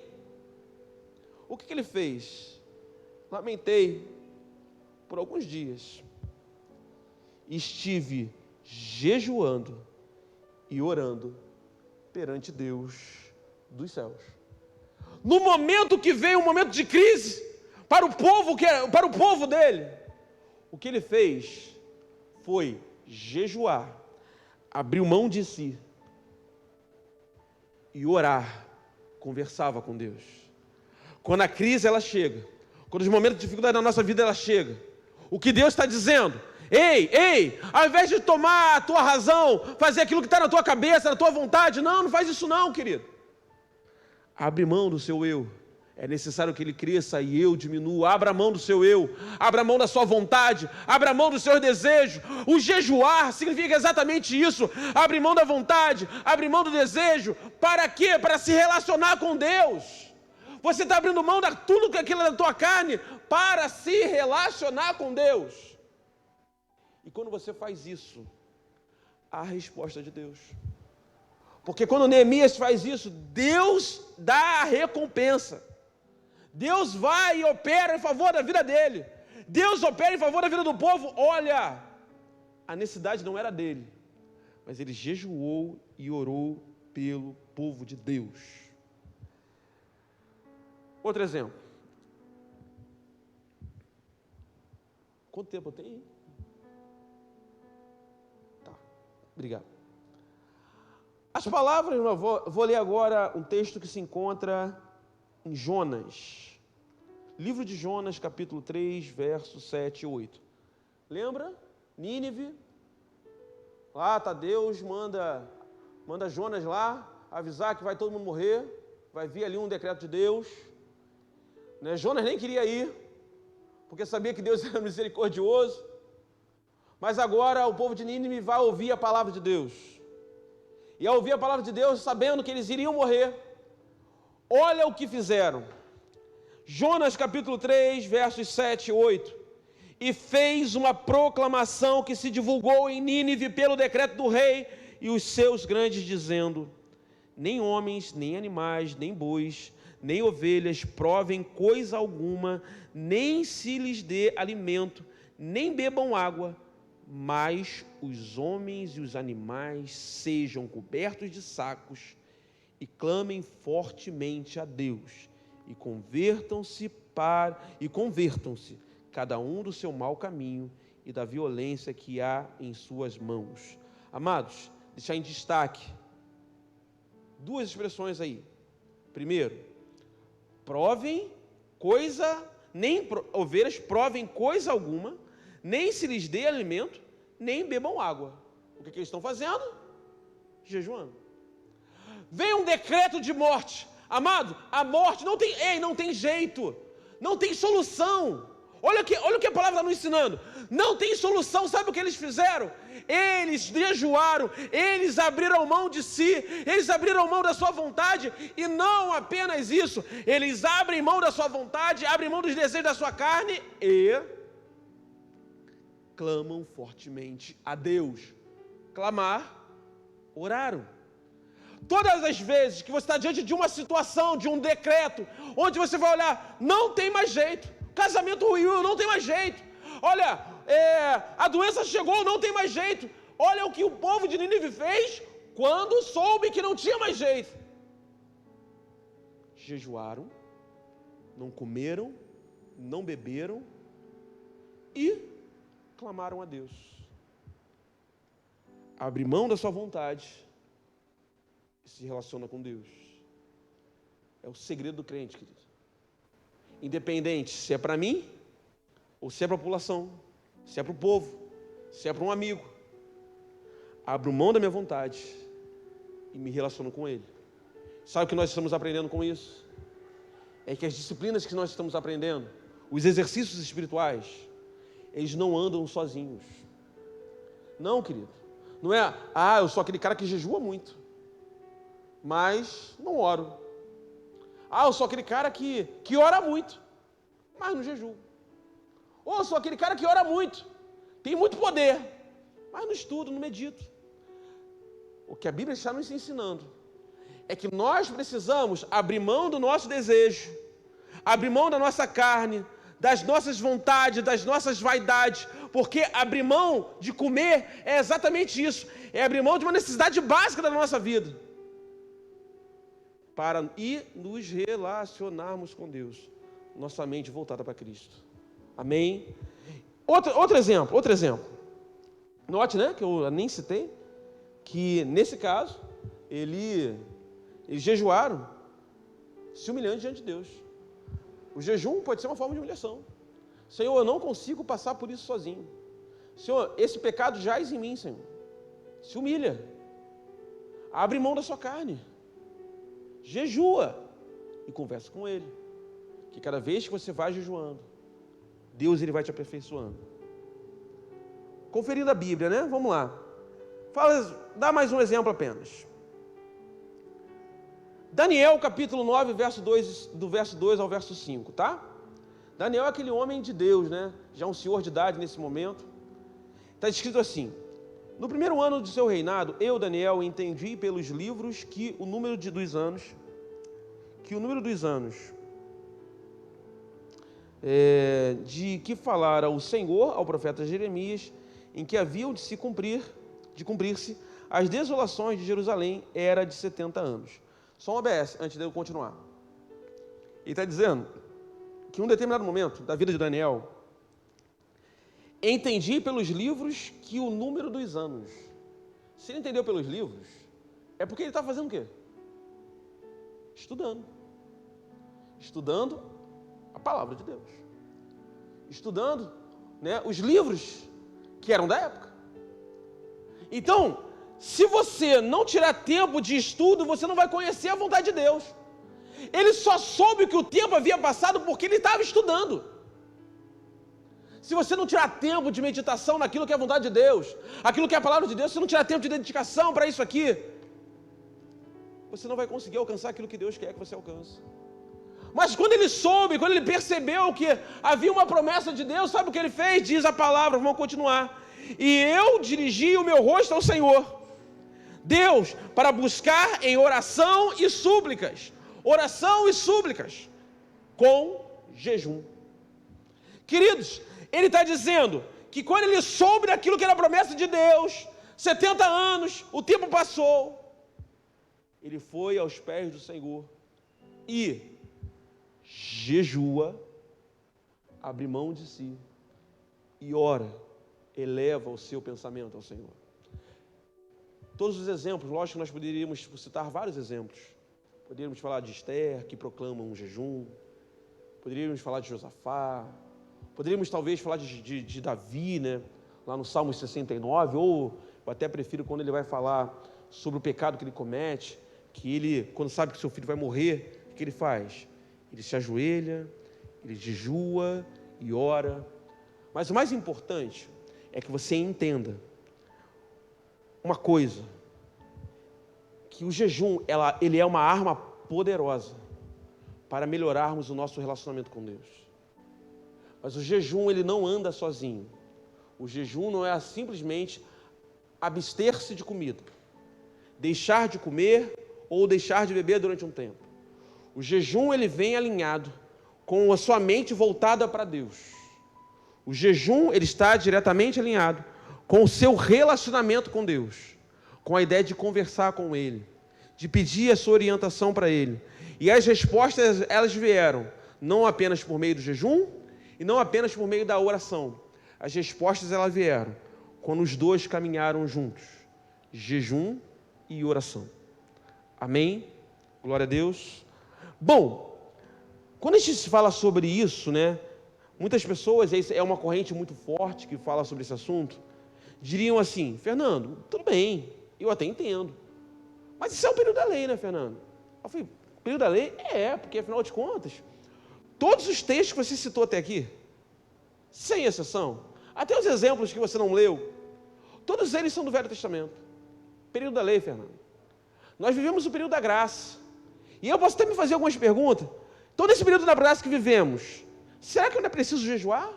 O que ele fez? Lamentei por alguns dias, estive jejuando e orando perante Deus dos céus. No momento que veio um momento de crise para o povo dele, o que ele fez foi jejuar, abriu mão de si e orar, conversava com Deus. Quando a crise ela chega, quando os momentos de dificuldade na nossa vida ela chega, o que Deus está dizendo? Ei, ao invés de tomar a tua razão, fazer aquilo que está na tua cabeça, na tua vontade, não faz isso não, querido. Abre mão do seu eu. É necessário que ele cresça e eu diminua. Abra mão do seu eu, abra mão da sua vontade, abra mão dos seus desejos. O jejuar significa exatamente isso. Abre mão da vontade, abre mão do desejo. Para quê? Para se relacionar com Deus. Você está abrindo mão de tudo aquilo da tua carne para se relacionar com Deus. E quando você faz isso, há a resposta de Deus. Porque quando Neemias faz isso, Deus dá a recompensa. Deus vai e opera em favor da vida dele. Deus opera em favor da vida do povo. Olha, a necessidade não era dele, mas ele jejuou e orou pelo povo de Deus. Outro exemplo. Quanto tempo eu tenho? Tá, obrigado. As palavras, eu vou ler agora um texto que se encontra em Jonas. Livro de Jonas, capítulo 3, versos 7 e 8. Lembra? Nínive. Lá está Deus, manda Jonas lá, avisar que vai todo mundo morrer. Vai vir ali um decreto de Deus. Né? Jonas nem queria ir, porque sabia que Deus era misericordioso. Mas agora o povo de Nínive vai ouvir a palavra de Deus. E ao ouvir a palavra de Deus, sabendo que eles iriam morrer, olha o que fizeram. Jonas capítulo 3, versos 7 e 8. E fez uma proclamação que se divulgou em Nínive pelo decreto do rei e os seus grandes, dizendo: nem homens, nem animais, nem bois, nem ovelhas provem coisa alguma, nem se lhes dê alimento, nem bebam água, mas os homens e os animais sejam cobertos de sacos e clamem fortemente a Deus e convertam-se cada um do seu mau caminho e da violência que há em suas mãos. Amados, deixar em destaque duas expressões aí. Primeiro, ovelhas provem coisa alguma, nem se lhes dê alimento, nem bebam água. O que eles estão fazendo? Jejuando. Vem um decreto de morte. Amado, a morte não tem jeito, não tem solução. Olha o que a palavra está nos ensinando. Não tem solução. Sabe o que eles fizeram? Eles jejuaram, eles abriram mão de si, eles abriram mão da sua vontade, e não apenas isso, eles abrem mão da sua vontade, abrem mão dos desejos da sua carne e clamam fortemente a Deus. Clamar, oraram. Todas as vezes que você está diante de uma situação, de um decreto, onde você vai olhar, não tem mais jeito, casamento ruiu, não tem mais jeito, olha, a doença chegou, não tem mais jeito, olha o que o povo de Nínive fez, quando soube que não tinha mais jeito. Jejuaram, não comeram, não beberam e clamaram a Deus. Abre mão da sua vontade e se relaciona com Deus. É o segredo do crente, querido. Independente se é para mim ou se é para a população, se é para o povo, se é para um amigo. Abro mão da minha vontade e me relaciono com Ele. Sabe o que nós estamos aprendendo com isso? É que as disciplinas que nós estamos aprendendo, os exercícios espirituais, eles não andam sozinhos. Não, querido. Não é, eu sou aquele cara que jejua muito, mas não oro. Eu sou aquele cara que ora muito, mas não jejua. Ou eu sou aquele cara que ora muito, tem muito poder, mas não estudo, não medito. O que a Bíblia está nos ensinando é que nós precisamos abrir mão do nosso desejo, abrir mão da nossa carne, das nossas vontades, das nossas vaidades, porque abrir mão de comer é exatamente isso, é abrir mão de uma necessidade básica da nossa vida, para nos relacionarmos com Deus, nossa mente voltada para Cristo. Amém? Outro exemplo. Note, né, que eu nem citei, que nesse caso, eles jejuaram, se humilhando diante de Deus. O jejum pode ser uma forma de humilhação. Senhor, eu não consigo passar por isso sozinho. Senhor, esse pecado jaz em mim, Senhor. Se humilha. Abre mão da sua carne. Jejua. E conversa com Ele. Que cada vez que você vai jejuando, Deus Ele vai te aperfeiçoando. Conferindo a Bíblia, né? Vamos lá. Dá mais um exemplo apenas. Daniel, capítulo 9, do verso 2 ao verso 5, tá? Daniel é aquele homem de Deus, né? Já um senhor de idade nesse momento. Está escrito assim: no primeiro ano de seu reinado, eu, Daniel, entendi pelos livros que o número dos anos de que falara o Senhor ao profeta Jeremias, em que haviam de cumprir-se as desolações de Jerusalém, era de 70 anos. Só um OBS, antes de eu continuar. Ele está dizendo que em um determinado momento da vida de Daniel, entendi pelos livros que o número dos anos. Se ele entendeu pelos livros, é porque ele está fazendo o quê? Estudando a palavra de Deus. Estudando, os livros que eram da época. Então, se você não tirar tempo de estudo, você não vai conhecer a vontade de Deus. Ele só soube que o tempo havia passado porque ele estava estudando. Se você não tirar tempo de meditação naquilo que é a vontade de Deus, aquilo que é a palavra de Deus, se você não tirar tempo de dedicação para isso aqui, você não vai conseguir alcançar aquilo que Deus quer que você alcance. Mas quando ele soube, quando ele percebeu que havia uma promessa de Deus, sabe o que ele fez? Diz a palavra, vamos continuar. E eu dirigi o meu rosto ao Senhor, Deus, para buscar em oração e súplicas, com jejum. Queridos, ele está dizendo que quando ele soube daquilo que era a promessa de Deus, 70 anos, o tempo passou, ele foi aos pés do Senhor e jejua, abre mão de si e ora, eleva o seu pensamento ao Senhor. Todos os exemplos, lógico que nós poderíamos citar vários exemplos. Poderíamos falar de Esther, que proclama um jejum. Poderíamos falar de Josafá. Poderíamos talvez falar de Davi, lá no Salmo 69, ou eu até prefiro quando ele vai falar sobre o pecado que ele comete, que ele, quando sabe que seu filho vai morrer, o que ele faz? Ele se ajoelha, ele jejua e ora. Mas o mais importante é que você entenda uma coisa, que o jejum, ele é uma arma poderosa para melhorarmos o nosso relacionamento com Deus. Mas o jejum, ele não anda sozinho. O jejum não é simplesmente abster-se de comida, deixar de comer ou deixar de beber durante um tempo. O jejum, ele vem alinhado com a sua mente voltada para Deus. O jejum, ele está diretamente alinhado com o seu relacionamento com Deus, com a ideia de conversar com Ele, de pedir a sua orientação para Ele. E as respostas, elas vieram não apenas por meio do jejum e não apenas por meio da oração. As respostas, elas vieram quando os dois caminharam juntos, jejum e oração. Amém? Glória a Deus. Bom, quando a gente se fala sobre isso, muitas pessoas, é uma corrente muito forte que fala sobre esse assunto, diriam assim: Fernando, tudo bem, eu até entendo, mas isso é o período da lei, Fernando? Eu falei: período da lei? Porque afinal de contas, todos os textos que você citou até aqui, sem exceção, até os exemplos que você não leu, todos eles são do Velho Testamento. Período da lei, Fernando. Nós vivemos o período da graça, e eu posso até me fazer algumas perguntas. Todo esse período da graça que vivemos, será que eu ainda preciso jejuar?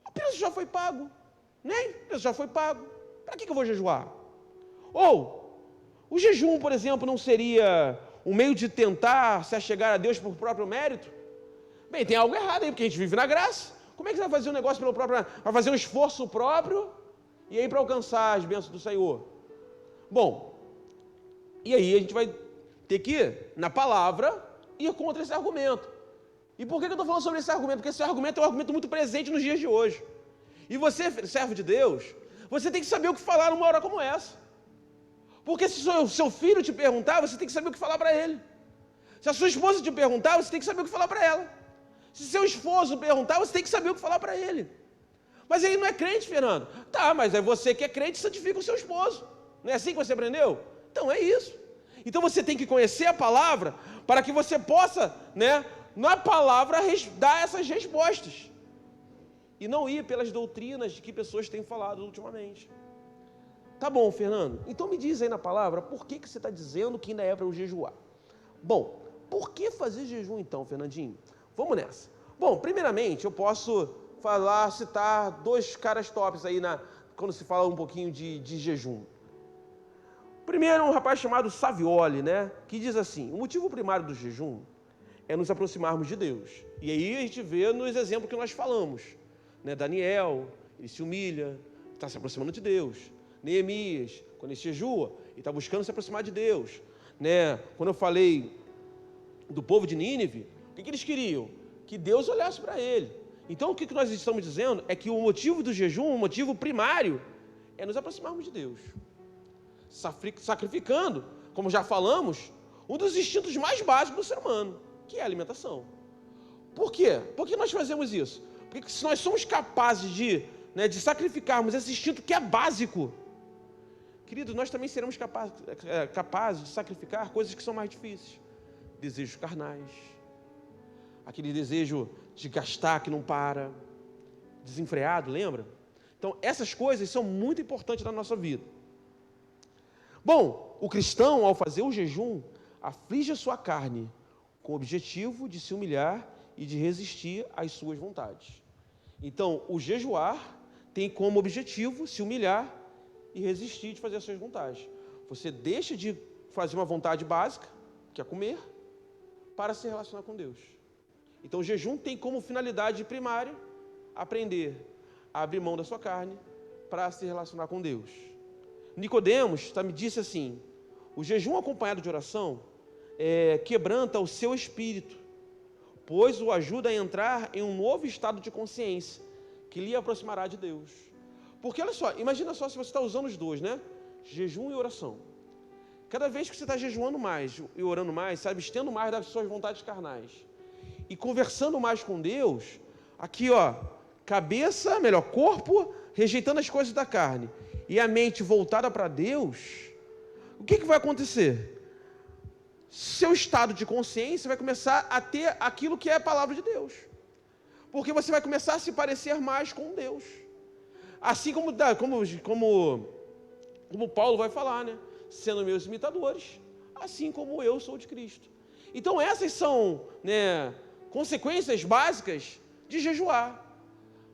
O preço já foi pago. O preço já foi pago. Para que eu vou jejuar? Ou, o jejum, por exemplo, não seria um meio de tentar se achegar a Deus por próprio mérito? Bem, tem algo errado aí, porque a gente vive na graça. Como é que você vai fazer um negócio pelo próprio... Vai fazer um esforço próprio e aí para alcançar as bênçãos do Senhor? Bom, e aí a gente vai ter que ir na palavra e ir contra esse argumento. E por que eu estou falando sobre esse argumento? Porque esse argumento é um argumento muito presente nos dias de hoje. E você, servo de Deus, você tem que saber o que falar numa hora como essa. Porque se o seu filho te perguntar, você tem que saber o que falar para ele. Se a sua esposa te perguntar, você tem que saber o que falar para ela. Se seu esposo perguntar, você tem que saber o que falar para ele. Mas ele não é crente, Fernando. Tá, mas é você que é crente, santifica o seu esposo. Não é assim que você aprendeu? Então é isso. Então você tem que conhecer a palavra para que você possa, na palavra, dar essas respostas. E não ir pelas doutrinas de que pessoas têm falado ultimamente. Tá bom, Fernando. Então me diz aí na palavra, por que você está dizendo que ainda é para eu jejuar? Bom, por que fazer jejum então, Fernandinho? Vamos nessa. Bom, primeiramente eu posso citar dois caras tops aí quando se fala um pouquinho de jejum. Primeiro, um rapaz chamado Savioli, né, que diz assim: o motivo primário do jejum é nos aproximarmos de Deus. E aí a gente vê nos exemplos que nós falamos, né? Daniel, ele se humilha, está se aproximando de Deus. Neemias, quando ele jejua, ele está buscando se aproximar de Deus, né? Quando eu falei do povo de Nínive, o que eles queriam? Que Deus olhasse para ele. Então o que nós estamos dizendo é que o motivo do jejum, o motivo primário, é nos aproximarmos de Deus, sacrificando, como já falamos, um dos instintos mais básicos do ser humano, que é a alimentação. Por quê? Por que nós fazemos isso? Porque se nós somos capazes de sacrificarmos esse instinto que é básico, queridos, nós também seremos capazes de sacrificar coisas que são mais difíceis. Desejos carnais, aquele desejo de gastar que não para, desenfreado, lembra? Então, essas coisas são muito importantes na nossa vida. Bom, o cristão, ao fazer o jejum, aflige a sua carne com o objetivo de se humilhar e de resistir às suas vontades. Então, o jejuar tem como objetivo se humilhar e resistir de fazer as suas vontades. Você deixa de fazer uma vontade básica, que é comer, para se relacionar com Deus. Então, o jejum tem como finalidade primária aprender a abrir mão da sua carne para se relacionar com Deus. Nicodemos me disse assim: o jejum acompanhado de oração quebranta o seu espírito, pois o ajuda a entrar em um novo estado de consciência, que lhe aproximará de Deus. Porque olha só, imagina só se você está usando os dois, né? Jejum e oração. Cada vez que você está jejuando mais e orando mais, se abstendo mais das suas vontades carnais e conversando mais com Deus, aqui cabeça, corpo, rejeitando as coisas da carne e a mente voltada para Deus, o que vai acontecer? Seu estado de consciência vai começar a ter aquilo que é a palavra de Deus, porque você vai começar a se parecer mais com Deus, assim como Paulo vai falar, né? Sendo meus imitadores, assim como eu sou de Cristo. Então essas são, consequências básicas de jejuar.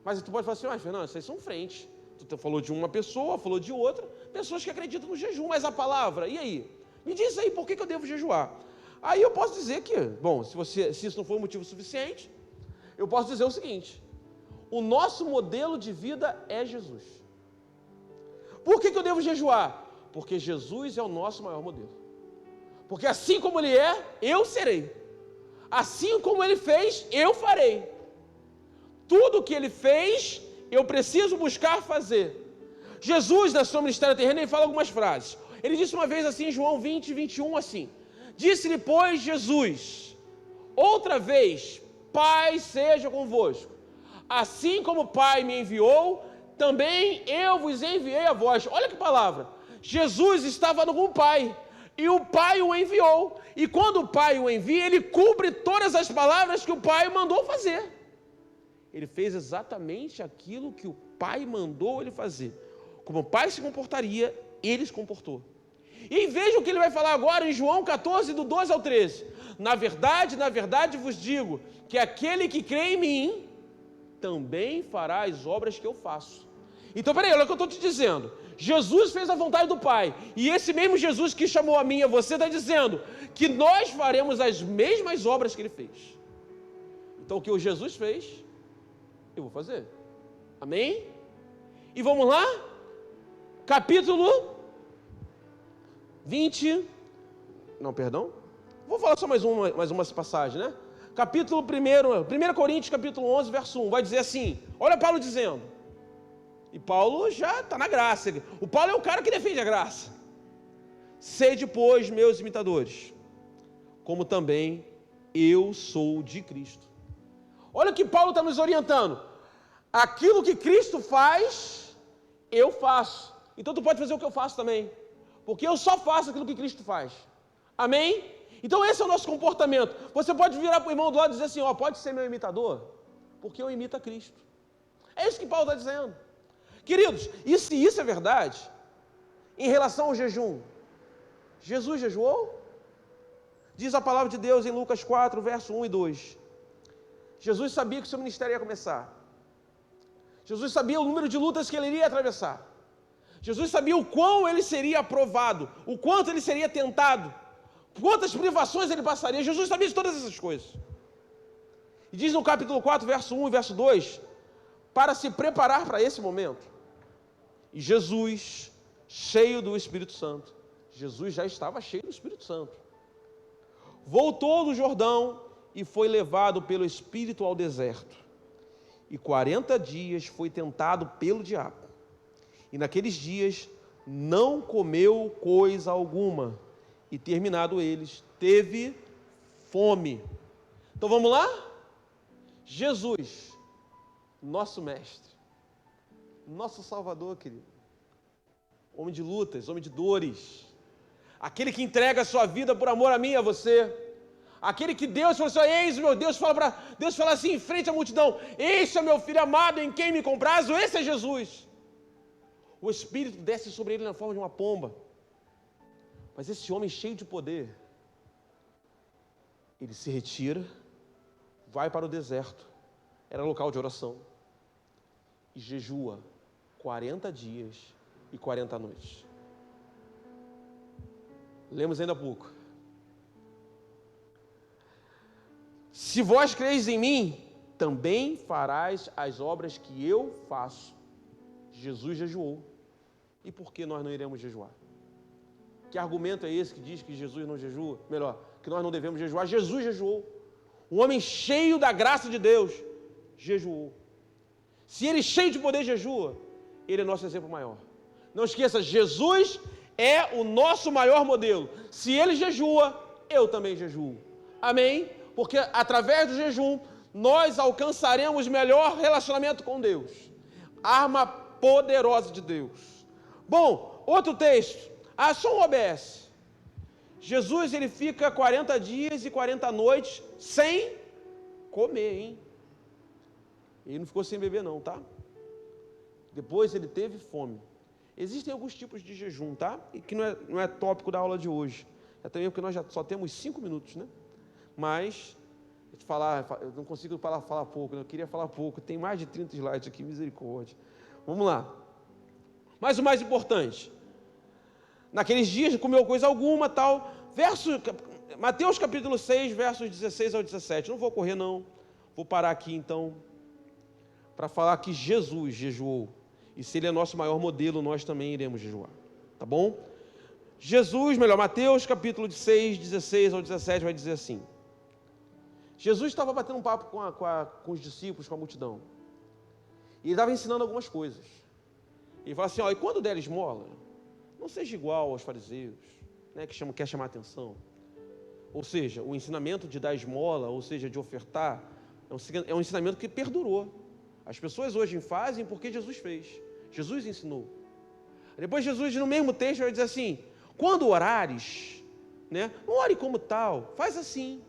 Mas tu pode falar assim: Fernando, essas são frentes. Tu falou de uma pessoa, falou de outra, pessoas que acreditam no jejum, mas a palavra, e aí? Me diz aí, por que eu devo jejuar? Aí eu posso dizer que, bom, se isso não for um motivo suficiente, eu posso dizer o seguinte: o nosso modelo de vida é Jesus. Por que eu devo jejuar? Porque Jesus é o nosso maior modelo. Porque assim como Ele é, eu serei. Assim como Ele fez, eu farei. Tudo o que Ele fez, eu preciso buscar fazer. Jesus, na sua ministério terreno, ele fala algumas frases. Ele disse uma vez assim, em João 20, 21, assim: disse-lhe, pois, Jesus, outra vez, Pai seja convosco. Assim como o Pai me enviou, também eu vos enviei a vós. Olha que palavra. Jesus estava com o Pai, e o Pai o enviou, e quando o Pai o envia, ele cumpre todas as palavras que o Pai mandou fazer. Ele fez exatamente aquilo que o Pai mandou ele fazer. Como o Pai se comportaria, ele se comportou. E veja o que ele vai falar agora em João 14, do 12 ao 13. Na verdade vos digo, que aquele que crê em mim, também fará as obras que eu faço. Então, peraí, olha o que eu estou te dizendo. Jesus fez a vontade do Pai, e esse mesmo Jesus que chamou a mim e a você está dizendo que nós faremos as mesmas obras que Ele fez. Então, o que o Jesus fez, eu vou fazer. Amém? E vamos lá? Capítulo 20... Não, perdão. Vou falar só mais uma passagem, né? Capítulo 1 Coríntios, capítulo 11, verso 1, vai dizer assim, olha Paulo dizendo. E Paulo já está na graça. O Paulo é o cara que defende a graça. Sede, pois, meus imitadores, como também eu sou de Cristo. Olha o que Paulo está nos orientando. Aquilo que Cristo faz, eu faço. Então tu pode fazer o que eu faço também. Porque eu só faço aquilo que Cristo faz. Amém? Então esse é o nosso comportamento. Você pode virar para o irmão do lado e dizer assim, pode ser meu imitador, porque eu imito a Cristo. É isso que Paulo está dizendo. Queridos, e se isso é verdade, em relação ao jejum, Jesus jejuou? Diz a palavra de Deus em Lucas 4, verso 1 e 2. Jesus sabia que o seu ministério ia começar. Jesus sabia o número de lutas que ele iria atravessar. Jesus sabia o quão ele seria aprovado, o quanto ele seria tentado, quantas privações ele passaria. Jesus sabia de todas essas coisas. E diz no capítulo 4, verso 1 e verso 2, para se preparar para esse momento. E Jesus, cheio do Espírito Santo, Jesus já estava cheio do Espírito Santo, voltou do Jordão e foi levado pelo Espírito ao deserto. E 40 dias foi tentado pelo diabo. E naqueles dias não comeu coisa alguma. E terminado eles, teve fome. Então vamos lá? Jesus, nosso mestre, nosso Salvador, querido, homem de lutas, homem de dores, aquele que entrega a sua vida por amor a mim e a você, aquele que Deus falou assim, eis o meu Deus, Deus fala assim em frente à multidão, este é meu filho amado em quem me comprazo, esse é Jesus. O Espírito desce sobre ele na forma de uma pomba, mas esse homem cheio de poder, ele se retira, vai para o deserto, era local de oração, e jejua 40 dias e 40 noites. Lemos ainda há pouco. Se vós creis em mim, também farás as obras que eu faço. Jesus jejuou. E por que nós não iremos jejuar? Que argumento é esse que diz que Jesus não jejua? Melhor, que nós não devemos jejuar. Jesus jejuou. Um homem cheio da graça de Deus jejuou. Se ele cheio de poder jejua, ele é nosso exemplo maior. Não esqueça, Jesus é o nosso maior modelo. Se ele jejua, eu também jejuo. Amém? Porque através do jejum, nós alcançaremos melhor relacionamento com Deus. Arma poderosa de Deus. Bom, outro texto. Só um OBS. Jesus, ele fica 40 dias e 40 noites sem comer, hein? Ele não ficou sem beber não, tá? Depois ele teve fome. Existem alguns tipos de jejum, tá? E que não é tópico da aula de hoje. É também porque nós já só temos 5 minutos, né? Mas, eu não consigo falar pouco, né? Eu queria falar pouco. Tem mais de 30 slides aqui, misericórdia. Vamos lá. Mas o mais importante. Naqueles dias não comeu coisa alguma, tal. Mateus capítulo 6, versos 16 ao 17. Não vou correr não. Vou parar aqui então, para falar que Jesus jejuou. E se ele é nosso maior modelo, nós também iremos jejuar. Tá bom? Mateus capítulo 6, 16 ao 17 vai dizer assim. Jesus estava batendo um papo com os discípulos, com a multidão. E ele estava ensinando algumas coisas. Ele fala assim, e quando der esmola, não seja igual aos fariseus, né, que quer chamar atenção. Ou seja, o ensinamento de dar esmola, ou seja, de ofertar, é um ensinamento que perdurou. As pessoas hoje fazem porque Jesus fez. Jesus ensinou. Depois Jesus, no mesmo texto, vai dizer assim, quando orares, né, não ore como tal, faz assim.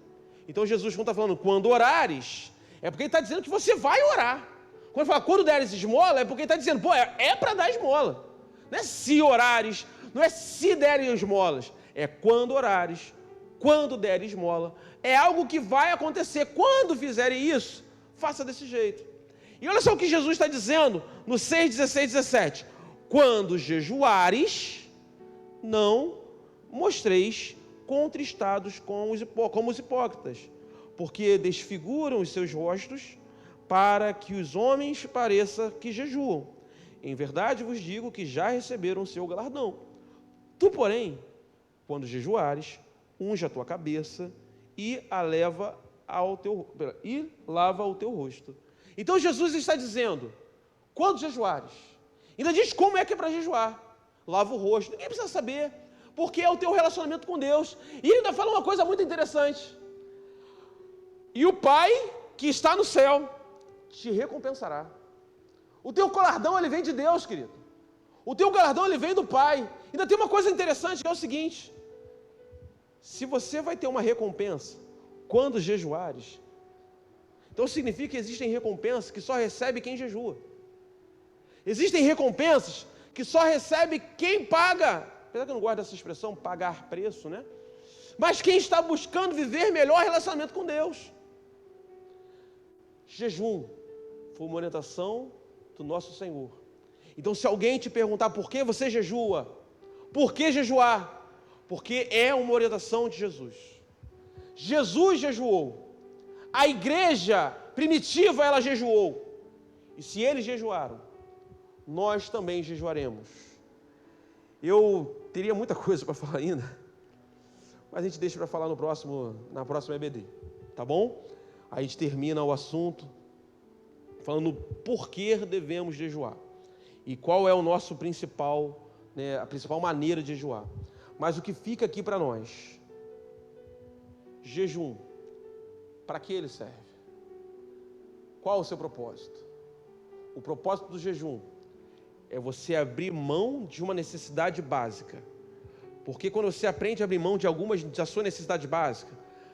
Então Jesus, quando está falando quando orares, é porque ele está dizendo que você vai orar. Quando fala quando deres esmola, é porque ele está dizendo, é para dar esmola. Não é se orares, não é se derem esmolas, é quando orares, quando derem esmola. É algo que vai acontecer. Quando fizerem isso, faça desse jeito. E olha só o que Jesus está dizendo no 6, 16, 17. Quando jejuares, não mostreis contristados como os hipócritas, porque desfiguram os seus rostos para que os homens pareça que jejuam. Em verdade vos digo que já receberam o seu galardão. Tu, porém, quando jejuares, unge a tua cabeça e lava o teu rosto. Então Jesus está dizendo, quando jejuares, ainda diz como é que é para jejuar. Lava o rosto, ninguém precisa saber, porque é o teu relacionamento com Deus. E ele ainda fala uma coisa muito interessante. E o Pai que está no céu te recompensará. O teu galardão, ele vem de Deus, querido. O teu galardão, ele vem do Pai. Ainda tem uma coisa interessante, que é o seguinte. Se você vai ter uma recompensa quando jejuares, então significa que existem recompensas que só recebe quem jejua. Existem recompensas que só recebe quem paga. Apesar que eu não gosto dessa expressão, pagar preço, né? Mas quem está buscando viver melhor relacionamento com Deus. Jejum foi uma orientação do nosso Senhor. Então, se alguém te perguntar por que você jejua, por que jejuar? Porque é uma orientação de Jesus. Jesus jejuou. A igreja primitiva, ela jejuou. E se eles jejuaram, nós também jejuaremos. Eu teria muita coisa para falar ainda, mas a gente deixa para falar na próxima EBD, tá bom? A gente termina o assunto falando por que devemos jejuar e qual é o nosso principal, a principal maneira de jejuar. Mas o que fica aqui para nós, jejum, para que ele serve? Qual o seu propósito? O propósito do jejum é você abrir mão de uma necessidade básica. Porque quando você aprende a abrir mão de algumas da sua necessidade básica,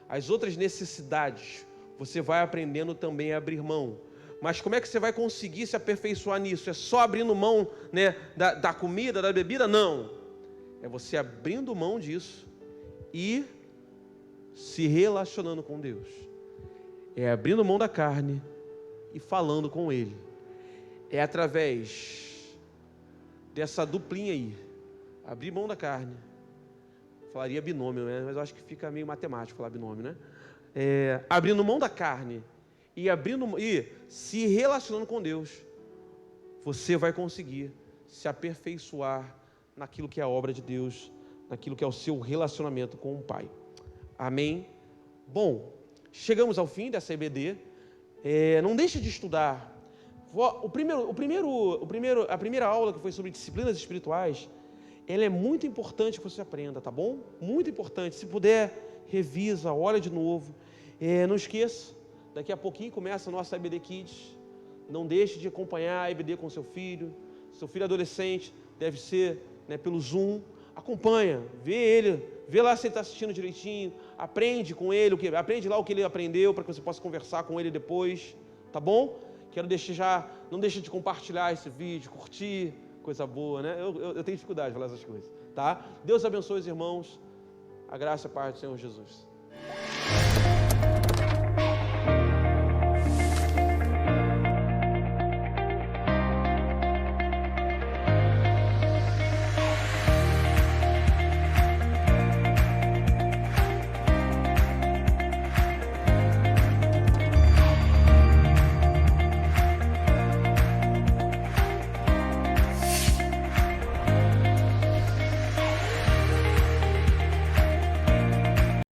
as outras necessidades, você vai aprendendo também a abrir mão. Mas como é que você vai conseguir se aperfeiçoar nisso? É só abrindo mão, da comida, da bebida? Não. É você abrindo mão disso e se relacionando com Deus. É abrindo mão da carne e falando com Ele. É através dessa duplinha aí. Abrir mão da carne. Falaria binômio, né? Mas eu acho que fica meio matemático falar binômio, né? Abrindo mão da carne e se relacionando com Deus, você vai conseguir se aperfeiçoar naquilo que é a obra de Deus, naquilo que é o seu relacionamento com o Pai. Amém? Bom, chegamos ao fim dessa EBD. Não deixe de estudar. A primeira aula, que foi sobre disciplinas espirituais, ela é muito importante que você aprenda, tá bom? Muito importante. Se puder, revisa, olha de novo. Não esqueça, daqui a pouquinho começa a nossa EBD Kids. Não deixe de acompanhar a EBD com seu filho. Seu filho adolescente deve ser, pelo Zoom. Acompanha, vê lá se ele está assistindo direitinho. Aprende com ele, aprende lá o que ele aprendeu, para que você possa conversar com ele depois, tá bom? Não deixe de compartilhar esse vídeo, curtir, coisa boa, né? Eu tenho dificuldade de falar essas coisas, tá? Deus abençoe os irmãos, a graça e a paz do Senhor Jesus.